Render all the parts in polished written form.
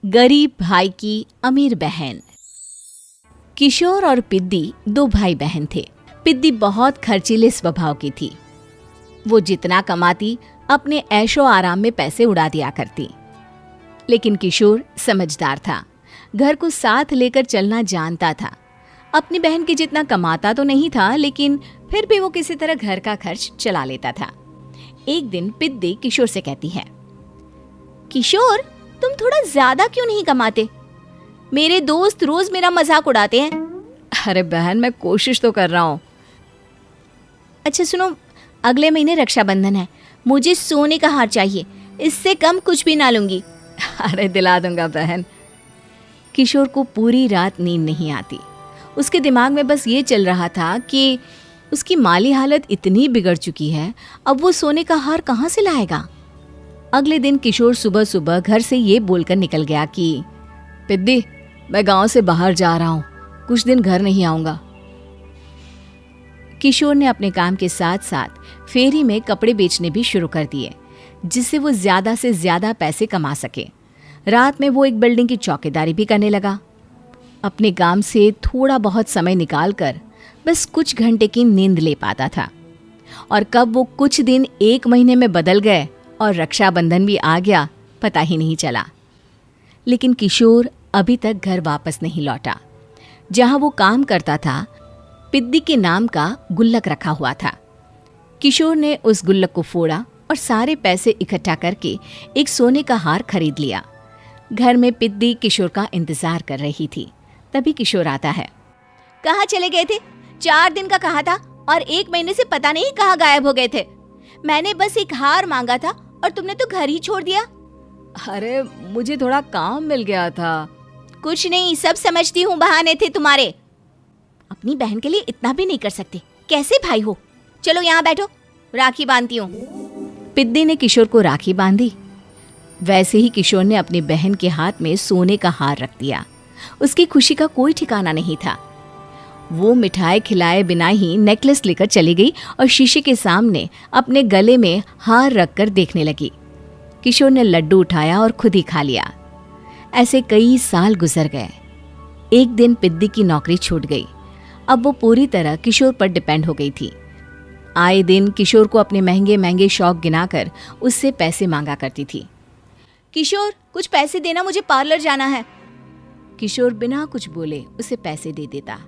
गरीब भाई की अमीर बहन। किशोर और पिद्दी दो भाई बहन थे। पिद्दी बहुत खर्चीले स्वभाव की थी। वो जितना कमाती अपने ऐशो आराम में पैसे उड़ा दिया करती। लेकिन किशोर समझदार था, घर को साथ लेकर चलना जानता था। अपनी बहन के जितना कमाता तो नहीं था, लेकिन फिर भी वो किसी तरह घर का खर्च चला लेता था। एक दिन पिद्दी किशोर से कहती है, किशोर, तुम थोड़ा ज्यादा क्यों नहीं कमाते? मेरे दोस्त रोज मेरा मजाक उड़ाते हैं। अरे बहन, मैं कोशिश तो कर रहा हूँ। अच्छा सुनो, अगले महीने रक्षाबंधन है, मुझे सोने का हार चाहिए, इससे कम कुछ भी ना लूंगी। अरे दिला दूंगा बहन। किशोर को पूरी रात नींद नहीं आती। उसके दिमाग में बस ये चल रहा था कि उसकी माली हालत इतनी बिगड़ चुकी है, अब वो सोने का हार कहाँ से लाएगा। अगले दिन किशोर सुबह सुबह घर से ये बोलकर निकल गया कि पिद्दी, मैं गांव से बाहर जा रहा हूँ, कुछ दिन घर नहीं आऊंगा। किशोर ने अपने काम के साथ साथ फेरी में कपड़े बेचने भी शुरू कर दिए, जिससे वो ज्यादा से ज्यादा पैसे कमा सके। रात में वो एक बिल्डिंग की चौकीदारी भी करने लगा। अपने काम से थोड़ा बहुत समय निकालकर बस कुछ घंटे की नींद ले पाता था। और कब वो कुछ दिन एक महीने में बदल गए और रक्षाबंधन भी आ गया, पता ही नहीं चला। लेकिन किशोर अभी तक घर वापस नहीं लौटा। जहां वो काम करता था, पिद्दी के नाम का गुल्लक रखा हुआ था। किशोर ने उस गुल्लक को फोड़ा और सारे पैसे इकट्ठा करके एक सोने का हार खरीद लिया। घर में पिद्दी किशोर का इंतजार कर रही थी। तभी किशोर आता है। कहाँ चले गए थे? 4 दिन का कहा था और 1 महीने से पता नहीं कहाँ गायब हो गए थे। मैंने बस एक हार मांगा था और तुमने तो घर ही छोड़ दिया। अरे मुझे थोड़ा काम मिल गया था। कुछ नहीं, सब समझती हूँ, बहाने थे तुम्हारे। अपनी बहन के लिए इतना भी नहीं कर सकते, कैसे भाई हो? चलो यहाँ बैठो, राखी बांधती हूँ। पिद्दी ने किशोर को राखी बांधी। वैसे ही किशोर ने अपनी बहन के हाथ में सोने का हार रख दिया। उसकी खुशी का कोई ठिकाना नहीं था। वो मिठाई खिलाए बिना ही नेकलेस लेकर चली गई और शीशे के सामने अपने गले में हार रखकर देखने लगी। किशोर ने लड्डू उठाया और खुद ही खा लिया। ऐसे कई साल गुजर गए। एक दिन पिद्दी की नौकरी छूट गई। अब वो पूरी तरह किशोर पर डिपेंड हो गई थी। आए दिन किशोर को अपने महंगे महंगे शौक गिनाकर उससे पैसे मांगा करती थी। किशोर, कुछ पैसे देना, मुझे पार्लर जाना है। किशोर बिना कुछ बोले उसे पैसे दे देता।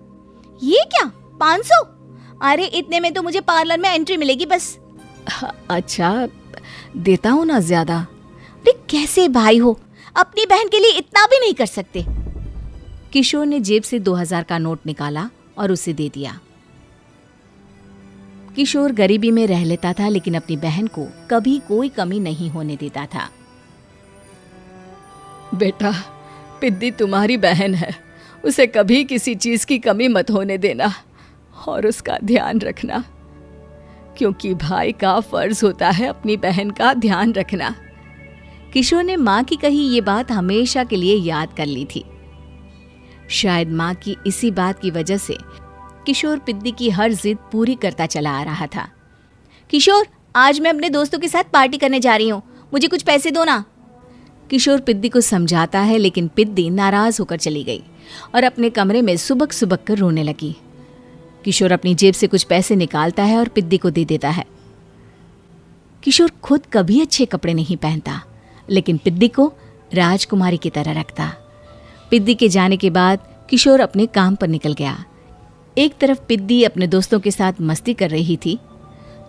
ये क्या, 500? अरे इतने में तो मुझे पार्लर में एंट्री मिलेगी बस। अच्छा, देता हूँ ना ज्यादा। अरे कैसे भाई हो, अपनी बहन के लिए इतना भी नहीं कर सकते। किशोर ने जेब से 2000 का नोट निकाला और उसे दे दिया। किशोर गरीबी में रह लेता था, लेकिन अपनी बहन को कभी कोई कमी नहीं होने देता था। बेटा, पिद्दी तुम्हारी बहन है, उसे कभी किसी चीज की कमी मत होने देना और उसका ध्यान रखना, क्योंकि भाई का फर्ज होता है अपनी बहन का ध्यान रखना। किशोर ने माँ की कही ये बात हमेशा के लिए याद कर ली थी। शायद माँ की इसी बात की वजह से किशोर पिद्दी की हर जिद पूरी करता चला आ रहा था। किशोर, आज मैं अपने दोस्तों के साथ पार्टी करने जा रही हूँ, मुझे कुछ पैसे दो ना। किशोर पिद्दी को समझाता है, लेकिन पिद्दी नाराज होकर चली गई और अपने कमरे में सुबक सुबक कर रोने लगी। किशोर अपनी जेब से कुछ पैसे निकालता है और पिद्दी को दे देता है। किशोर खुद कभी अच्छे कपड़े नहीं पहनता, लेकिन पिद्दी को राजकुमारी की तरह रखता। पिद्दी के जाने के बाद किशोर अपने काम पर निकल गया। एक तरफ पिद्दी अपने दोस्तों के साथ मस्ती कर रही थी,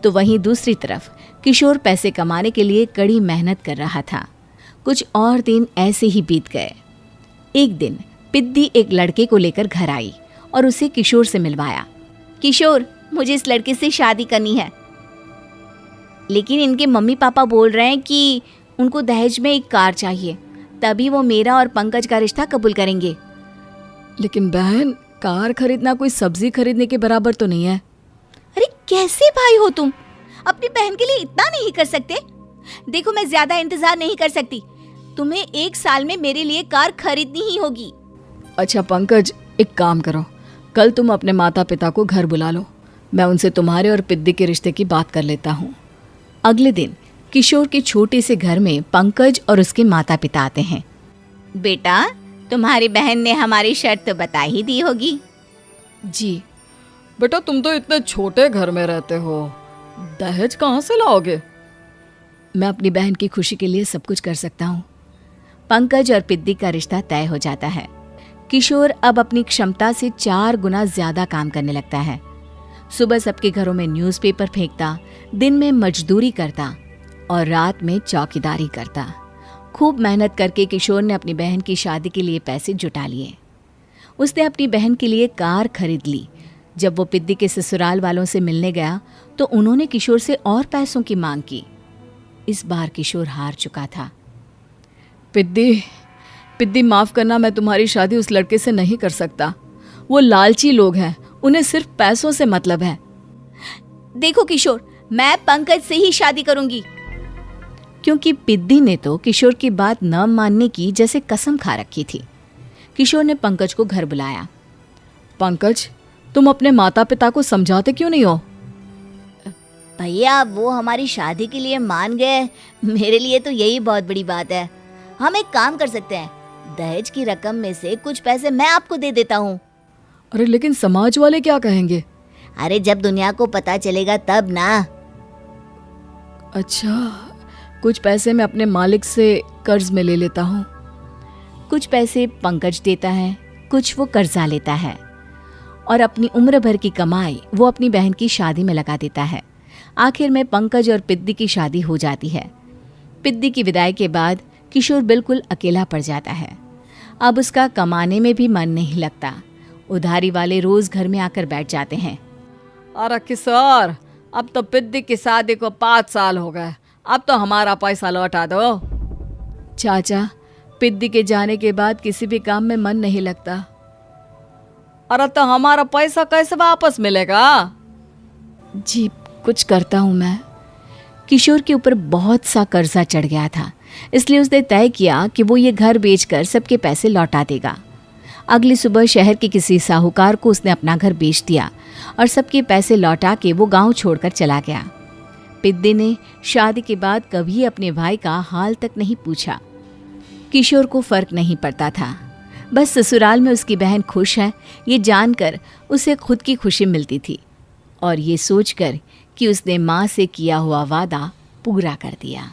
तो वहीं दूसरी तरफ किशोर पैसे कमाने के लिए कड़ी मेहनत कर रहा था। कुछ और दिन ऐसे ही बीत गए। एक दिन पिद्दी एक लड़के को लेकर घर आई और उसे किशोर से मिलवाया। किशोर, मुझे इस लड़के से शादी करनी है, लेकिन इनके मम्मी पापा बोल रहे हैं कि उनको दहेज में एक कार चाहिए, तभी वो मेरा और पंकज का रिश्ता कबूल करेंगे। लेकिन बहन, कार खरीदना कोई सब्जी खरीदने के बराबर तो नहीं है। अरे कैसे भाई हो तुम, अपनी बहन के लिए इतना नहीं कर सकते? देखो, मैं ज्यादा इंतजार नहीं कर सकती, तुम्हें 1 साल में मेरे लिए कार खरीदनी ही होगी। अच्छा पंकज, एक काम करो, कल तुम अपने माता पिता को घर बुला लो, मैं उनसे तुम्हारे और पिद्दी के रिश्ते की बात कर लेता हूँ। अगले दिन किशोर के छोटे से घर में पंकज और उसके माता पिता आते हैं। बेटा, तुम्हारी बहन ने हमारी शर्त तो बता ही दी होगी। जी बेटा, तुम तो इतने छोटे घर में रहते हो, दहेज कहाँ से लाओगे? मैं अपनी बहन की खुशी के लिए सब कुछ कर सकता हूँ। पंकज और पिद्दी का रिश्ता तय हो जाता है। किशोर अब अपनी क्षमता से 4 गुना ज्यादा काम करने लगता है। सुबह सबके घरों में न्यूज़पेपर फेंकता, दिन में मजदूरी करता और रात में चौकीदारी करता। खूब मेहनत करके किशोर ने अपनी बहन की शादी के लिए पैसे जुटा लिए। उसने अपनी बहन के लिए कार खरीद ली। जब वो पिद्दी के ससुराल वालों से मिलने गया तो उन्होंने किशोर से और पैसों की मांग की। इस बार किशोर हार चुका था। पिद्दी माफ करना, मैं तुम्हारी शादी उस लड़के से नहीं कर सकता। वो लालची लोग हैं, उन्हें सिर्फ पैसों से मतलब है। देखो किशोर, मैं पंकज से ही शादी करूंगी। क्योंकि पिद्दी ने तो किशोर की बात न मानने की जैसे कसम खा रखी थी। किशोर ने पंकज को घर बुलाया। पंकज, तुम अपने माता पिता को समझाते क्यों नहीं हो? भैया, वो हमारी शादी के लिए मान गए, मेरे लिए तो यही बहुत बड़ी बात है। हम एक काम कर सकते हैं, दहेज की रकम में से कुछ पैसे मैं आपको दे देता हूँ। अरे लेकिन समाज वाले क्या कहेंगे? अरे जब दुनिया को पता चलेगा तब ना। अच्छा, कुछ पैसे मैं अपने मालिक से कर्ज में ले लेता हूँ। कुछ पैसे पंकज देता है, कुछ वो कर्जा लेता है और अपनी उम्र भर की कमाई वो अपनी बहन की शादी में लगा देता है। आखिर में पंकज और पिद्दी की शादी हो जाती है। पिद्दी की विदाई के बाद किशोर बिल्कुल अकेला पड़ जाता है। अब उसका कमाने में भी मन नहीं लगता। उधारी वाले रोज घर में आकर बैठ जाते हैं। अरे किशोर, अब तो पिद्दी की शादी को 5 साल हो गए, अब तो हमारा पैसा लौटा दो। चाचा, पिद्दी के जाने के बाद किसी भी काम में मन नहीं लगता। अरे तो हमारा पैसा कैसे वापस मिलेगा? जी, कुछ करता हूँ मैं। किशोर के ऊपर बहुत सा कर्जा चढ़ गया था, इसलिए उसने तय किया कि वो ये घर बेचकर सबके पैसे लौटा देगा। अगली सुबह शहर के किसी साहूकार को उसने अपना घर बेच दिया और सबके पैसे लौटा के वो गांव छोड़कर चला गया। पिद्दी ने शादी के बाद कभी अपने भाई का हाल तक नहीं पूछा। किशोर को फर्क नहीं पड़ता था, बस ससुराल में उसकी बहन खुश है ये जानकर उसे खुद की खुशी मिलती थी और ये सोचकर कि उसने माँ से किया हुआ वादा पूरा कर दिया।